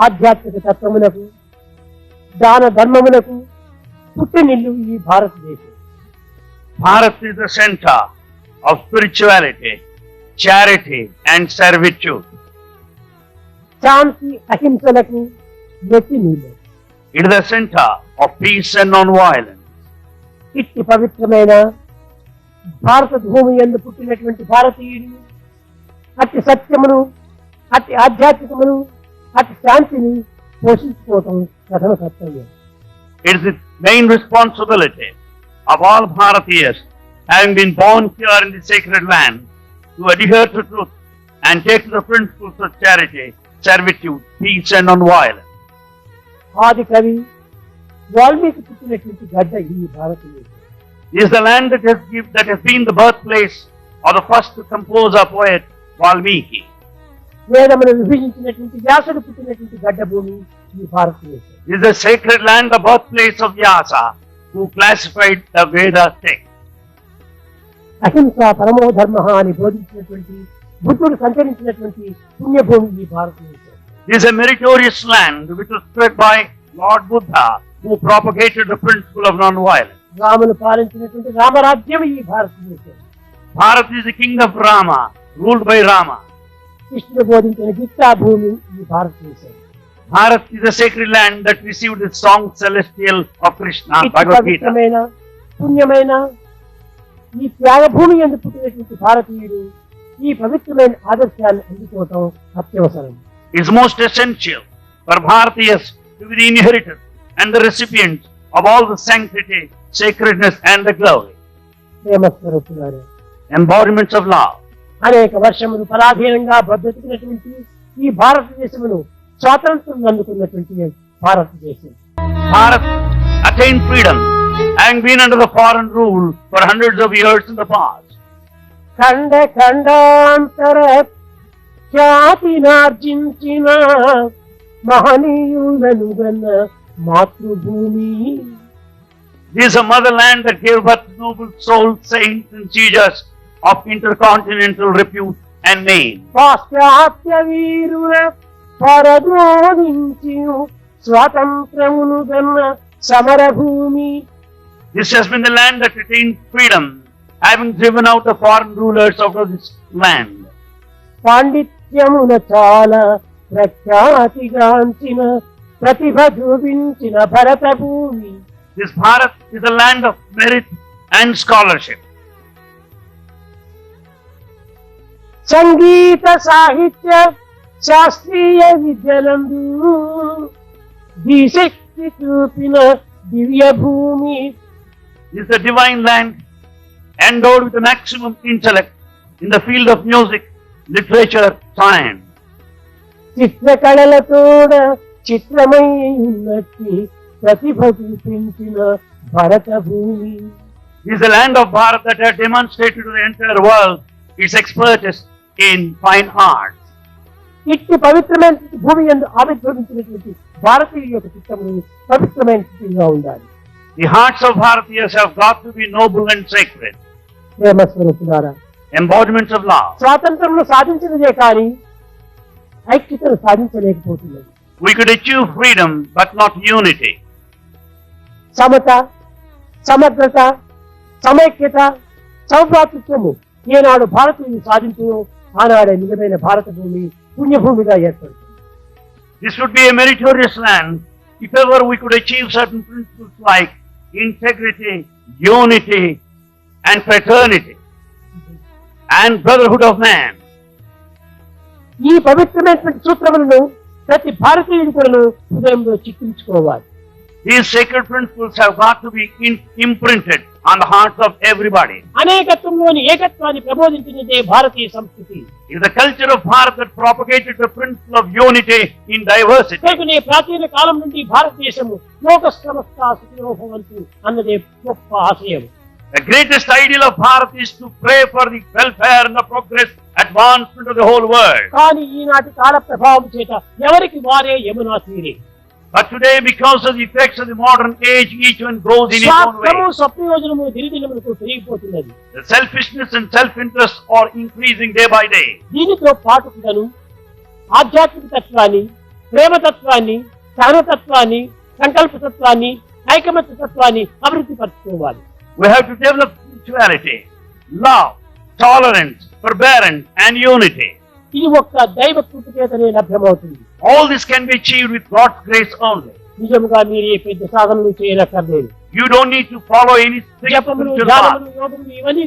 ఆధ్యాత్మిక తత్వములకు దాన ధర్మములకు పుట్టినిల్లు ఈ భారతదేశం. Bharat is the center of spirituality, charity and servitude. Shanti అహింసలకు నెట్టినిల్లు. It is the center of peace and non-violence. ఇట్టి పవిత్రమైన భారత భూమి యందు పుట్టినటువంటి భారతీయుడు అట్టి సత్యమును, అట్టి ఆధ్యాత్మికమును, అట్టి శాంతిని పోషించుకోవటం ప్రథమ కర్తవ్యం. It is the main responsibility of all Bharatiyas, having been born here in the sacred land, to adhere to truth and take to the principles of charity, servitude, peace and non-violence. ఆది కవి వాల్మీకి పుట్టినటువంటి గడ్డ ఈ భారతదేశం. It is the land that has been the birthplace of the first composer poet Valmiki. వేదమును విభజించినటువంటి వ్యాసుడు పుట్టినటువంటి గడ్డ భూమి ఈ భారతదేశం. It is the sacred land, the birthplace of Vyasa, who classified the Veda text. అహింస పరమో ధర్మ అని బోధించినటువంటి బుద్ధుడు సంచరించినటువంటి పుణ్యభూమి ఈ భారతదేశం. It is a meritorious land which was spread by Lord Buddha, who propagated the principle of non-violence. రామును పాలించినటువంటి రామరాజ్యం ఈ భారతదేశం. Bharat is the kingdom of Rama, ruled by Rama. కృష్ణుడు బోధించిన గీతా భూమి ఈ భారతదేశం. Bharat is the sacred land that received the song celestial of Krishna, Bhagavad Gita. పవిత్రమైన పుణ్యమైన ఈ త్యాగభూమి యందు పుట్టినటువంటి భారతీయుడు ఈ పవిత్రమైన ఆదర్శాన్ని అందుకోవటం అత్యవసరం. It is most essential for Bharatiyas to be the inheritors and the recipients of all the sanctity, sacredness and the glory. ప్రేమస్వరూపులారా, Embodiments of love. అనేక వర్షములు పరాధీనంగా బ్రతుకున్నటువంటి ఈ భారతదేశమును స్వాతంత్రం అందుకున్నటువంటి భారతదేశం. Bharat attained freedom, having been under the foreign rule for hundreds of years in the past. ఖండ ఖండాంతర ఖ్యాతినార్జించిన మహనీయులను గన్న మాతృభూమి. This is a motherland that gave birth to noble souls, saints and sages of intercontinental repute and name. పాశ్చాత్య వీరుల పరద్రోహించిన స్వాతంత్రమును గన్న సమరభూమి. This has been the land that attained freedom, having driven out the foreign rulers out of this land. పాండిత్యమున చాలా ప్రఖ్యాతిగాంచిన ప్రతిభ చూపించిన భరత భూమి. This Bharat is a land of merit and scholarship. సంగీత సాహిత్య శాస్త్రీయ విద్యలందు దిశక్తి చూపిన దివ్య భూమి. This is the divine land endowed with the maximum intellect in the field of music, literature, science. చిత్రకళలతోడ చిత్రమై ఉన్నట్టి ప్రతిభ చూపించిన భరత భూమి. This is the land of Bharat that has demonstrated to the entire world its expertise in fine arts. ఇట్టి పవిత్రమైన భూమి యందు ఆవిర్భవించినటువంటి భారతీయుల యొక్క చిత్తము పవిత్రమైన స్థితిగా ఉండాలి. The hearts of Bharatiyas have got to be noble and sacred. ప్రేమస్వరూపులారా, Embodiments of love. స్వాతంత్రంలో సాధించినదే కానీ ఐక్యతను సాధించలేకపోతున్నది. We could achieve freedom but not unity. Samata, సమగ్రత, సమైక్యత, సౌభ్రాతృత్వము ఏనాడు భారతీయులు సాధించును ఆనాడే నిజమైన భారత భూమి పుణ్యభూమిగా ఏర్పడుతుంది. This would be a meritorious land if ever we could achieve certain principles like integrity, unity and fraternity and brotherhood of man. ఈ పవిత్రమైనటువంటి సూత్రములను ప్రతి భారతీయుడు కూడా హృదయంలో చిక్కించుకోవాలి. These sacred principles have got to be imprinted on the hearts of everybody. అనేకత్వంలోని ఏకత్వాన్ని ప్రబోధించినదే భారతీయ సంస్కృతి. It is the culture of Bharat that propagated the principle of unity in diversity. కనుకనే ప్రాచీన కాలం నుండి భారతదేశము లోక సమస్త సుఖినో భవంతు అన్నదే గొప్ప ఆశయం. The greatest ideal of Bharat is to pray for the welfare and the progress, advancement of the whole world. కానీ ఈనాటి కాల ప్రభావం చేత ఎవరికి వారే యమునా తీరే. But today, because of the effects of the modern age, each one goes in his own way. స్వార్థము స్వప్రయోజనము దినదినములకు పెరిగిపోతున్నది. The selfishness and self-interest are increasing day by day. దీనితో పాటుగాను ఆధ్యాత్మిక తత్వాన్ని ప్రేమతత్వాన్ని, సహనతత్వాన్ని, సంకల్పతత్వాన్ని, ఐకమత్య తత్వాన్ని అభివృద్ధి పరచుకోవాలి. We have to develop spirituality, love, tolerance, forbearance and unity. ఇది ఒక్క దైవ కృప చేతనే లభ్యమవుతుంది. All this can be achieved with God's grace only. నిజముగా మీరు ఏ పెద్ద సాధనలు చేయనక్కర్లేదు. You don't need to follow any strict జపములు, spiritual ధ్యానములు, path. యోగములు ఇవన్నీ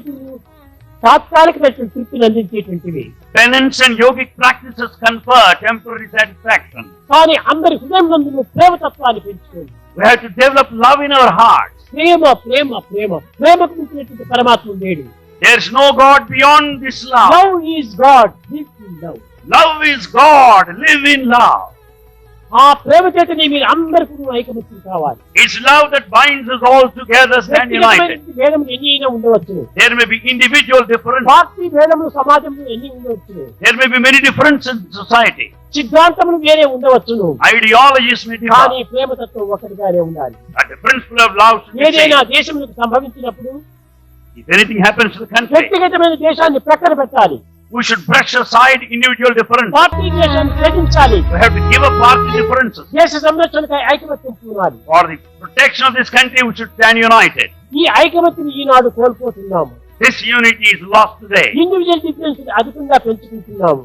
తాత్కాలికమైనటువంటి తృప్తిని అందించేటువంటివి. Penance and yogic practices confer temporary satisfaction. కానీ అందరి హృదయం నందు ప్రేమతత్వాన్ని పెంచుకోండి. We have to develop love in our hearts. ప్రేమ ప్రేమ ప్రేమ ప్రేమకు మించినటువంటి పరమాత్మ లేడు. There is no God beyond this love. Love is God, live in love. Love is God. Live in love. ఆ ప్రేమ చేతనే మీరు అందరికీ ఐకమత్యం కావాలి. It's love that binds us all together and united. భేదములు ఎన్ని అయినా ఉండవచ్చు. There may be individual differences. Party భేదములు సమాజంలో ఎన్ని ఉండవచ్చు. There may be many differences in society. సిద్ధాంతములు వేరే ఉండవచ్చును. Ideologies may differ. కానీ ప్రేమతత్వం ఒకటిగానే ఉండాలి. But the principle of love should be ఏదైనా same. దేశంలో సంభవించినప్పుడు If anything happens to the country, వ్యక్తిగతమైన దేశాన్ని ప్రక్కన పెట్టాలి. we should brush aside individual differences. Party దేశాన్ని త్యజించాలి. We have to give up party differences. దేశ సంరక్షణకై ఐకమత్యం పూనాలి. For the protection of this country, we should stand united. ఈ ఐకమత్యం ఈనాడు కోల్పోతున్నాము. This unity is lost today. Individual difference అధికంగా పెంచుకుంటున్నాము.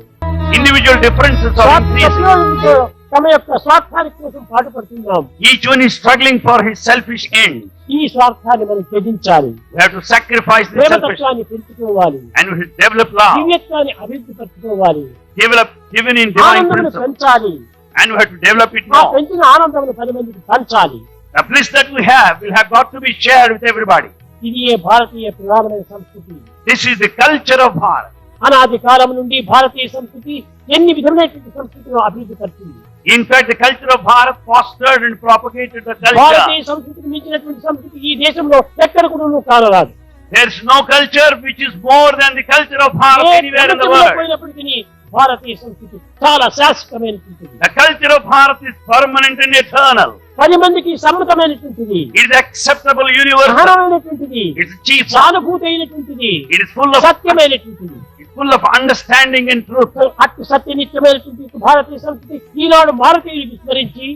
Individual differences are increasing. తమ యొక్క స్వార్థానికి కోసం పాటుపడుతున్నాము. Each one is struggling for his selfish ends. ఈ స్వార్థాన్ని మనం త్యజించాలి. We have to sacrifice the selfish ప్రేమతత్వాన్ని పెంచుకోవాలి. and we should develop love. దివ్యత్వాన్ని అభివృద్ధి పరచుకోవాలి. Develop given in divine ఆనందమును principle. పెంచాలి. And we have to develop it ఆ more. పెంచిన ఆనందమును 10 మందికి పంచాలి. The bliss that we have will have got to be shared with everybody. ఇది ఏ భారతీయ పురాతన సంస్కృతి. This is the culture of Bharat. అనాది కాలం నుండి భారతీయ సంస్కృతి ఎన్ని విధమైనటువంటి సంస్కృతిని అభివృద్ధి పరిచింది. In fact, the culture of Bharat fostered and propagated the Bharatiya culture. సంస్కృతికి మించినటువంటి సంస్కృతి ఈ దేశంలో ఎక్కడ కూడా కానరాదు. There is no culture which is more than the culture of Bharat anywhere in the world. పోయినప్పటికీ భారతీయ సంస్కృతి చాలా శాశ్వతమైనటువంటిది. The culture of Bharat is permanent and eternal. 10 మందికి సమ్మతమైనటువంటిది. It is acceptable universal. సహనమైనటువంటిది. It is chief. సానుభూతి అయినటువంటిది. It is full of సత్యమైనటువంటిది. it's full of understanding and truth. అట్టి సత్యనిత్యమైనటువంటి భారతీయ సంస్కృతి ఈనాడు భారతీయులు విస్మరించి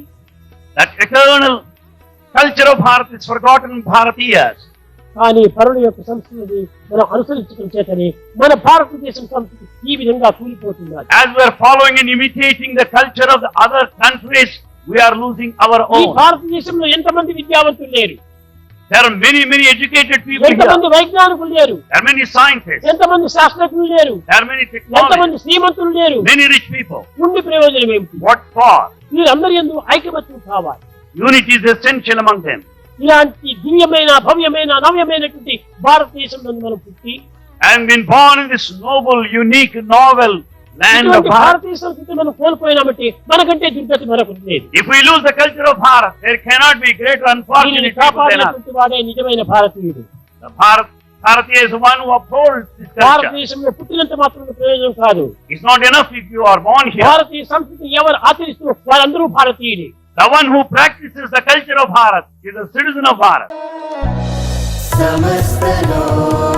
That eternal culture of Bharat is forgotten Bharatiyas. కానీ పరుల యొక్క సంస్కృతి మనం అనుసరించడం చేతనే మన భారతదేశం సంస్కృతి ఈ విధంగా కూలిపోతున్నది. As we are following and imitating the culture of the other countries, we are losing our ఈ own. భారతదేశంలో ఎంతమంది విద్యావంతులు లేరు, There are many educated people here. ఎంతమంది వైజ్ఞానికులు లేరు, There are many scientists. ఎంతమంది శాస్త్రజ్ఞులు లేరు, There are many technologists. ఎంతమంది శ్రీమంతులు లేరు. Many rich people. ఉండి ప్రయోజనం ఏమిటి? What for? వీరందరి యందు ఐకమత్యం కావాలి. Unity is essential among them. ఇలాంటి దివ్యమైన భవ్యమైన నవ్యమైనటువంటి భారతదేశంలో మనం పుట్టి Having been born in this noble, unique, novel land of ఇటువంటి Bharat. భారతీయ సంస్కృతి మనం కోల్పోయినామంటే మనకంటే దుర్గతి మరొకటి లేదు. If we lose the culture of Bharat, there cannot be greater దీనిని unfortunate people than us. కాపాడేటువంటి వాడే నిజమైన భారతీయుడు. The Bharatiya is the one who upholds this culture. భారతదేశంలో పుట్టినంత మాత్రం ప్రయోజనం కాదు. It's not enough if you are born here. భారతీయ సంస్కృతి ఎవరు ఆచరిస్తూ వారందరూ భారతీయుడే. The one who practices the culture of Bharat is a citizen of Bharat. समस्त लोक